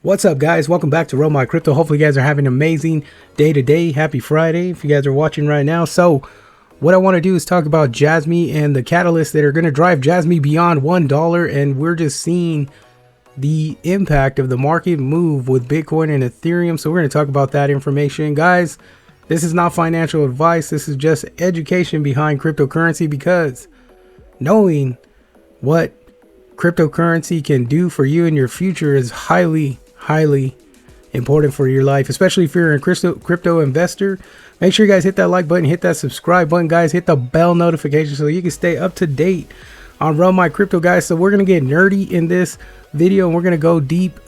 What's up, guys? Welcome back to Roll My Crypto. Hopefully you guys are having an amazing day today. Happy Friday if you guys are watching right now. So what I want to do is talk about Jasmy and the catalysts that are going to drive Jasmy beyond $1. And we're just seeing the impact of the market move with Bitcoin and Ethereum. So we're going to talk about that information. Guys, this is not financial advice. This is just education behind cryptocurrency, because knowing what cryptocurrency can do for you in your future is highly important for your life, especially if you're a crypto investor. Make sure you guys hit that like button, hit that subscribe button, guys, hit the bell notification so you can stay up to date on Run My Crypto, guys. So we're gonna get nerdy in this video, and we're gonna go deep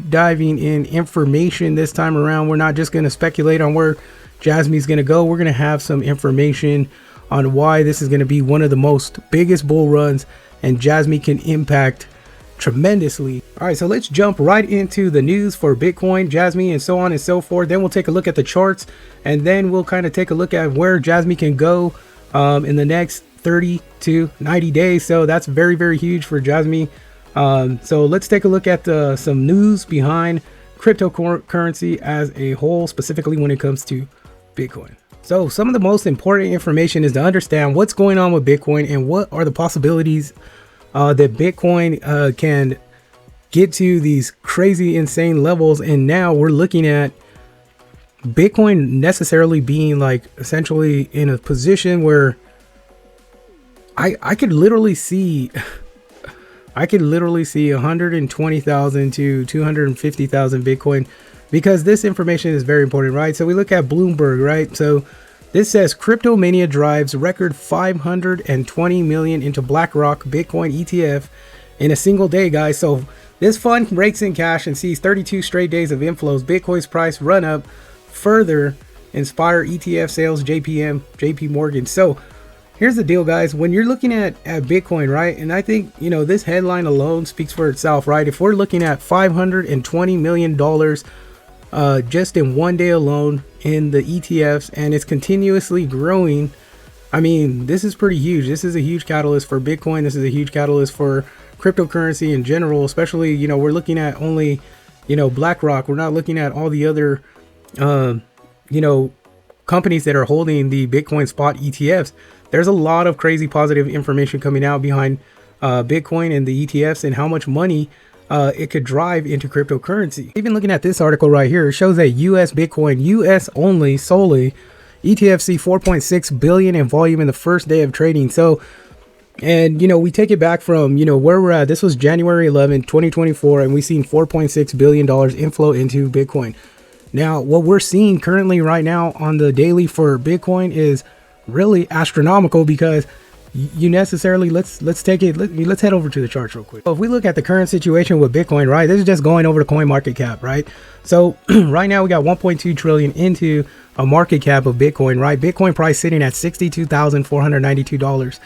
diving in information this time around. We're not just gonna speculate on where Jasmy's gonna go. We're gonna have some information on why this is gonna be one of the most biggest bull runs, and Jasmy can impact tremendously. All right, so let's jump right into the news for Bitcoin, Jasmy, and so on and so forth. Then we'll take a look at the charts, and then we'll kind of take a look at where Jasmy can go in the next 30 to 90 days. So that's very huge for Jasmy. So let's take a look at some news behind cryptocurrency as a whole, specifically when it comes to Bitcoin. So some of the most important information is to understand what's going on with Bitcoin and what are the possibilities that Bitcoin can get to these crazy, insane levels. And now we're looking at Bitcoin necessarily being like essentially in a position where I could literally see 120,000 to 250,000 Bitcoin, because this information is very important, right? So we look at Bloomberg, right? So this says Crypto Mania drives record 520 million into BlackRock Bitcoin ETF in a single day, guys. So this fund rakes in cash and sees 32 straight days of inflows. Bitcoin's price run up further inspire ETF sales, JP Morgan. So here's the deal, guys. When you're looking at Bitcoin, right? And I think, you know, this headline alone speaks for itself, right? If we're looking at $520 million just in one day alone in the ETFs, and it's continuously growing, I mean, this is pretty huge. This is a huge catalyst for Bitcoin. This is a huge catalyst for cryptocurrency in general, especially, you know, we're looking at only, you know, BlackRock. We're not looking at all the other, you know, companies that are holding the Bitcoin spot ETFs. There's a lot of crazy positive information coming out behind Bitcoin and the ETFs and how much money it could drive into cryptocurrency. Even looking at this article right here, it shows that US Bitcoin, US only solely, ETF see 4.6 billion in volume in the first day of trading. So, and you know, we take it back from, you know, where we're at. This was January 11, 2024, and we've seen $4.6 billion inflow into Bitcoin. Now, what we're seeing currently right now on the daily for Bitcoin is really astronomical, because you necessarily let's head over to the charts real quick. So if we look at the current situation with Bitcoin, right, this is just going over the coin market cap, right? So right now we got 1.2 trillion into a market cap of Bitcoin, right? Bitcoin price sitting at $62,492.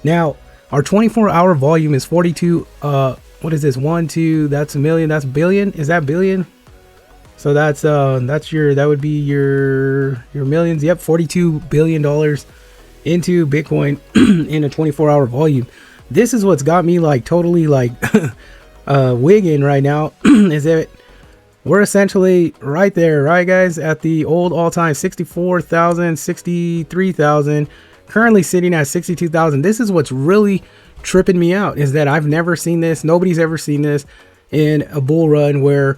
Now our 24-hour volume is 42 what is this, 1 2, that's a million, that's billion, is that billion? So that would be your millions. Yep, $42 billion into Bitcoin in a 24-hour volume. This is what's got me like totally like wigging right now is that we're essentially right there, right, guys, at the old all-time 64,000, 63,000, currently sitting at 62,000. This is what's really tripping me out, is that I've never seen this. Nobody's ever seen this in a bull run, where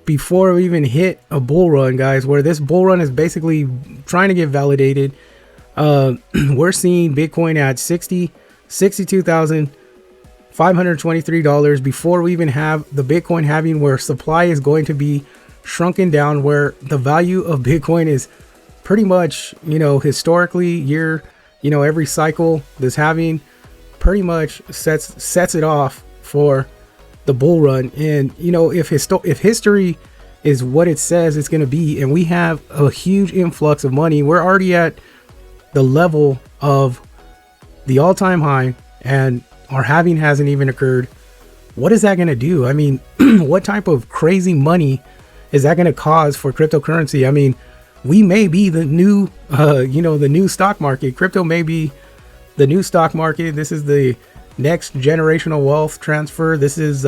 before we even hit a bull run, guys, where this bull run is basically trying to get validated. We're seeing Bitcoin at $62,523 before we even have the Bitcoin halving, where supply is going to be shrunken down, where the value of Bitcoin is pretty much, you know, historically every cycle this halving pretty much sets it off for the bull run. And you know, if history is what it says it's going to be, and we have a huge influx of money, we're already at the level of the all-time high, and our halving hasn't even occurred. What is that going to do? I mean, what type of crazy money is that going to cause for cryptocurrency? I mean, we may be the new the new stock market. Crypto may be the new stock market. This is the next generational wealth transfer. This is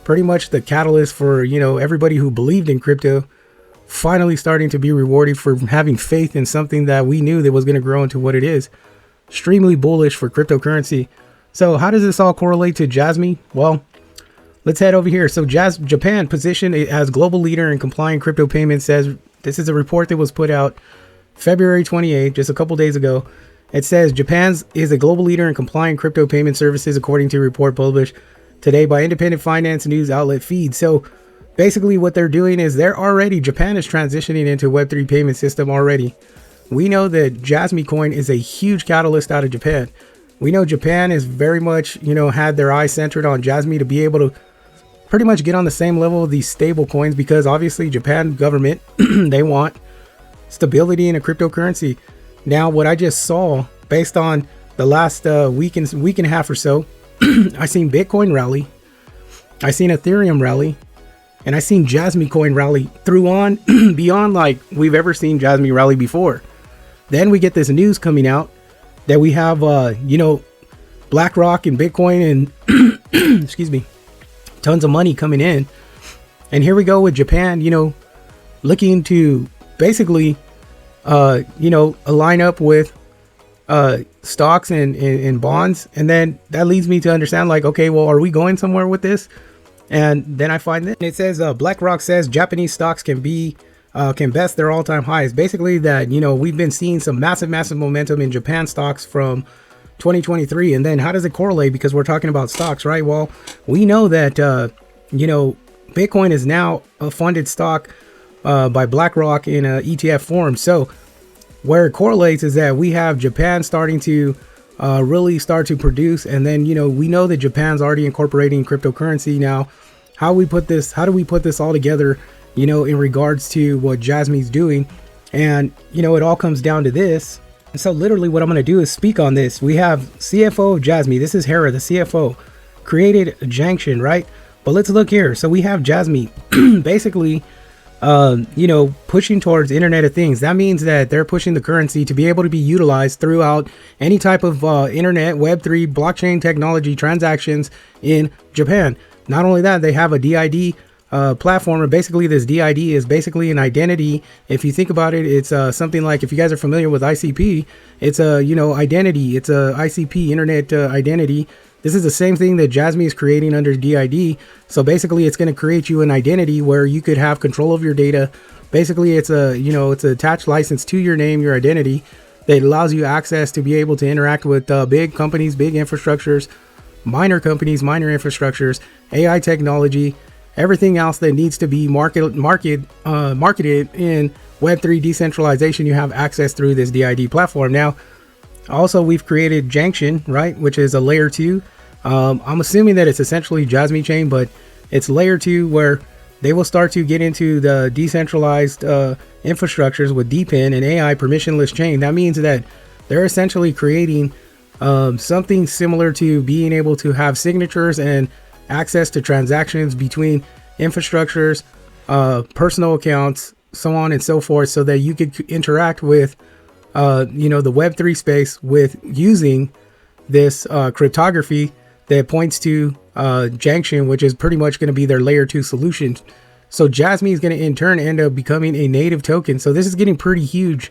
pretty much the catalyst for, you know, everybody who believed in crypto finally starting to be rewarded for having faith in something that we knew that was going to grow into what it is. Extremely bullish for cryptocurrency. So how does this all correlate to Jasmy? Well, let's head over here. So Japan positioned as global leader in compliant crypto payments, says this is a report that was put out February 28th, just a couple days ago. It says Japan is a global leader in compliant crypto payment services, according to a report published today by independent finance news outlet Feed. So basically what they're doing is Japan is transitioning into Web3 payment system already. We know that Jasmy coin is a huge catalyst out of Japan. We know Japan is very much, you know, had their eyes centered on Jasmy to be able to pretty much get on the same level of these stable coins, because obviously Japan government, they want stability in a cryptocurrency. Now, what I just saw based on the last week and a half or so, I seen Bitcoin rally, I seen Ethereum rally, and I seen Jasmy coin rally through on beyond like we've ever seen Jasmy rally before. Then we get this news coming out that we have, you know, BlackRock and Bitcoin and excuse me, tons of money coming in. And here we go with Japan, you know, looking to basically, you know, align up with stocks and bonds. And then that leads me to understand, like, okay, well, are we going somewhere with this? And then I find that it says BlackRock says Japanese stocks can best their all-time highs. Basically that, you know, we've been seeing some massive momentum in Japan stocks from 2023. And then how does it correlate? Because we're talking about stocks, right? Well, we know that, you know, Bitcoin is now a funded stock by BlackRock in a ETF form. So where it correlates is that we have Japan starting to really start to produce. And then, you know, we know that Japan's already incorporating cryptocurrency. Now, how do we put this all together, you know, in regards to what Jasmy's doing? And, you know, it all comes down to this. And so literally what I'm going to do is speak on this. We have CFO of Jasmy. This is Hera, the CFO, created Junction, right? But let's look here. So we have Jasmy basically, you know, pushing towards Internet of Things. That means that they're pushing the currency to be able to be utilized throughout any type of internet, Web3, blockchain technology transactions in Japan. Not only that, they have a DID platform, and basically this DID is basically an identity. If you think about it, it's something like, if you guys are familiar with ICP, it's a, you know, identity. It's a ICP, internet identity. This is the same thing that Jasmy is creating under DID. So basically it's going to create you an identity where you could have control of your data. Basically it's a, you know, it's an attached license to your name, your identity, that allows you access to be able to interact with big companies, big infrastructures, minor companies, minor infrastructures, AI technology, everything else that needs to be marketed in Web3 decentralization. You have access through this DID platform. Now, also we've created Junction, right, which is a layer 2. I'm assuming that it's essentially Jasmy chain, but it's layer 2 where they will start to get into the decentralized infrastructures with DePIN and AI permissionless chain. That means that they're essentially creating something similar to being able to have signatures and access to transactions between infrastructures, personal accounts, so on and so forth, so that you could interact with, you know, the Web3 space with using this cryptography that points to Junction, which is pretty much going to be their layer 2 solution. So Jasmy is going to in turn end up becoming a native token. So this is getting pretty huge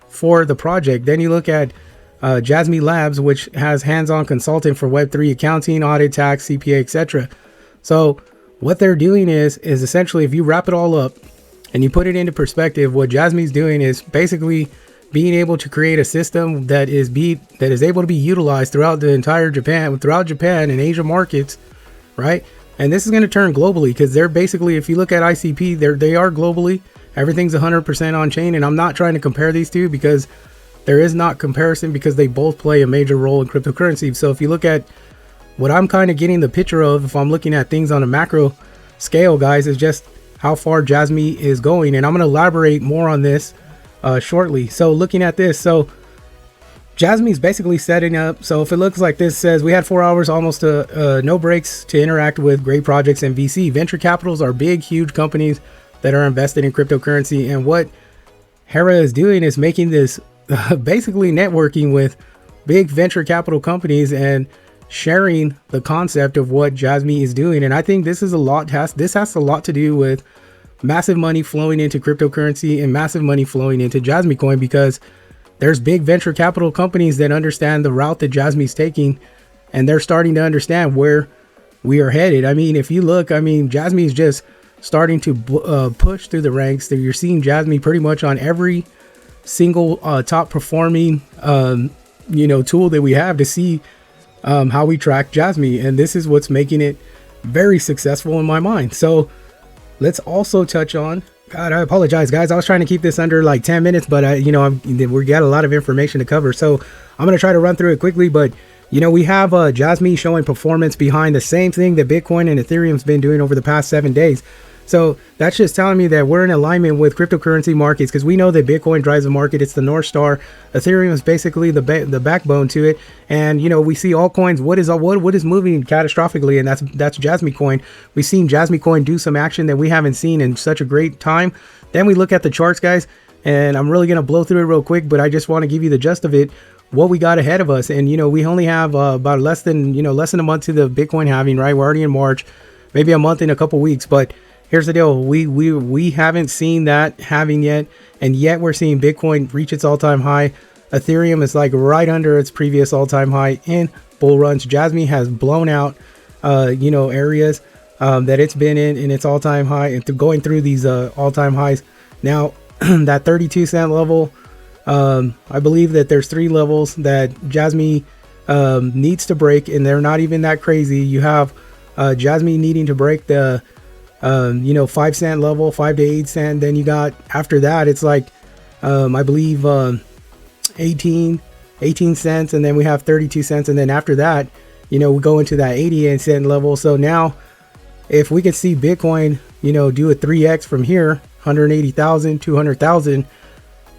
for the project. Then you look at Jasmy Labs, which has hands-on consultant for Web3 accounting, audit, tax, CPA, etc. So what they're doing is essentially, if you wrap it all up and you put it into perspective, what Jasmy's doing is basically being able to create a system that is able to be utilized throughout the entire Japan and Asia markets, right? And this is going to turn globally, because they're basically, if you look at ICP, they are globally, everything's 100% on chain. And I'm not trying to compare these two, because there is not comparison, because they both play a major role in cryptocurrency. So if you look at what I'm kind of getting the picture of, if I'm looking at things on a macro scale, guys, is just how far Jasmy is going. And I'm going to elaborate more on this shortly. So looking at this, so Jasmy is basically setting up. So if it looks like this, says we had 4 hours, almost no breaks to interact with great projects and VC. Venture capitals are big, huge companies that are invested in cryptocurrency. And what Hera is doing is making this basically networking with big venture capital companies and sharing the concept of what Jasmy is doing. And I think this has a lot to do with massive money flowing into cryptocurrency and massive money flowing into Jasmy coin, because there's big venture capital companies that understand the route that Jasmy's taking, and they're starting to understand where we are headed. I mean, if you look, I mean, Jasmy is just starting to push through the ranks. You're seeing Jasmy pretty much on every single top performing tool that we have to see how we track Jasmy, and this is what's making it very successful in my mind. So let's also touch on, God, I apologize guys, I was trying to keep this under like 10 minutes, but we got a lot of information to cover, so I'm going to try to run through it quickly. But we have Jasmy showing performance behind the same thing that Bitcoin and Ethereum's been doing over the past 7 days. So that's just telling me that we're in alignment with cryptocurrency markets, because we know that Bitcoin drives the market. It's the North Star. Ethereum is basically the backbone to it. And, we see altcoins. What is moving catastrophically? And that's Jasmy coin. We've seen Jasmy coin do some action that we haven't seen in such a great time. Then we look at the charts, guys, and I'm really going to blow through it real quick, but I just want to give you the gist of it, what we got ahead of us. And, we only have about less than a month to the Bitcoin halving, right? We're already in March, maybe a month in a couple weeks, but here's the deal. We haven't seen that halving yet, and yet we're seeing Bitcoin reach its all-time high. Ethereum is like right under its previous all-time high in bull runs. Jasmy has blown out areas that it's been in its all-time high, and going through these all-time highs. Now that 32-cent level, I believe that there's 3 levels that Jasmy needs to break, and they're not even that crazy. You have Jasmy needing to break the 5 cent level, 5 to 8 cent. Then you got, after that, it's like I believe 18 cents, and then we have 32 cents, and then after that, we go into that 88 cent level. So now if we could see Bitcoin do a 3x from here, 180,000, 200,000,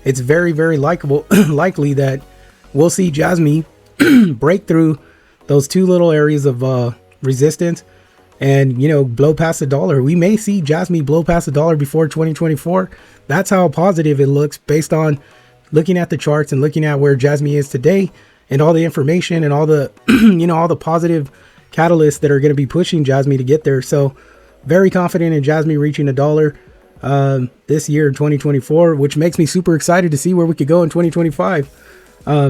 it's very, very likely that we'll see Jasmy break through those 2 little areas of resistance and blow past $1. We may see Jasmy blow past $1 before 2024. That's how positive it looks, based on looking at the charts and looking at where Jasmy is today, and all the information and all the all the positive catalysts that are going to be pushing Jasmy to get there. So very confident in Jasmy reaching $1 this year in 2024, which makes me super excited to see where we could go in 2025.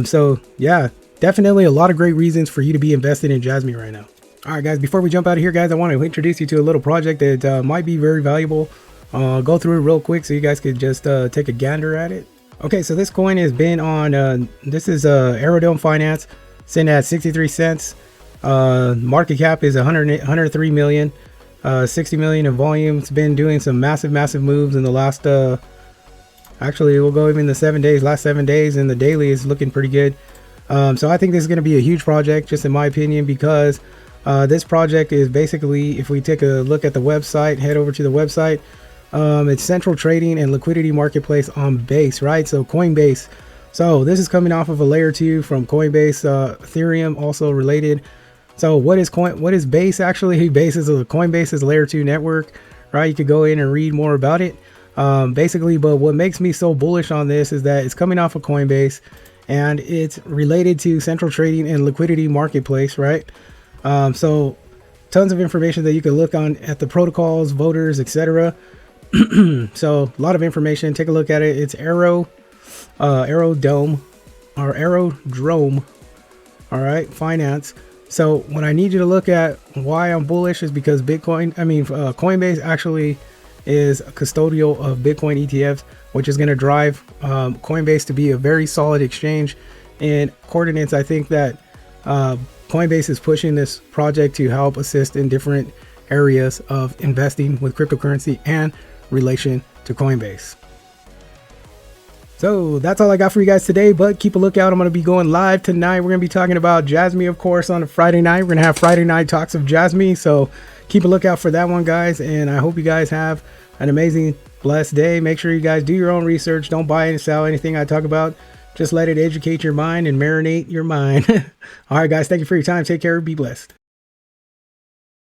So yeah, definitely a lot of great reasons for you to be invested in Jasmy right now. All right, guys, before we jump out of here, guys, I want to introduce you to a little project that might be very valuable. I'll go through it real quick so you guys could just take a gander at it. Okay, so this coin has been on, this is Aerodrome Finance, sitting at 63 cents. Market cap is 103 million, 60 million in volume. It's been doing some massive moves in the last, actually, we'll go even the last 7 days, and the daily is looking pretty good. So I think this is going to be a huge project, just in my opinion, because this project is basically, if we take a look at the website, head over to the website, it's central trading and liquidity marketplace on Base, right? So Coinbase. So this is coming off of a layer 2 from Coinbase, Ethereum also related. So what is Base actually? Base is Coinbase's layer 2 network, right? You could go in and read more about it. Basically, but what makes me so bullish on this is that it's coming off of Coinbase, and it's related to central trading and liquidity marketplace, right? So tons of information that you can look on at the protocols, voters, etc. So a lot of information. Take a look at it. It's Aerodrome, all right, Finance. So what I need you to look at, why I'm bullish, is because Coinbase actually is a custodial of Bitcoin ETFs, which is going to drive Coinbase to be a very solid exchange. In coordinates, I think that Coinbase is pushing this project to help assist in different areas of investing with cryptocurrency and relation to Coinbase. So that's all I got for you guys today, but keep a lookout. I'm going to be going live tonight. We're going to be talking about Jasmy, of course, on a Friday night. We're going to have Friday night talks of Jasmy, so keep a lookout for that one, guys. And I hope you guys have an amazing, blessed day. Make sure you guys do your own research. Don't buy and sell anything I talk about. Just let it educate your mind and marinate your mind. All right, guys, thank you for your time. Take care. Be blessed.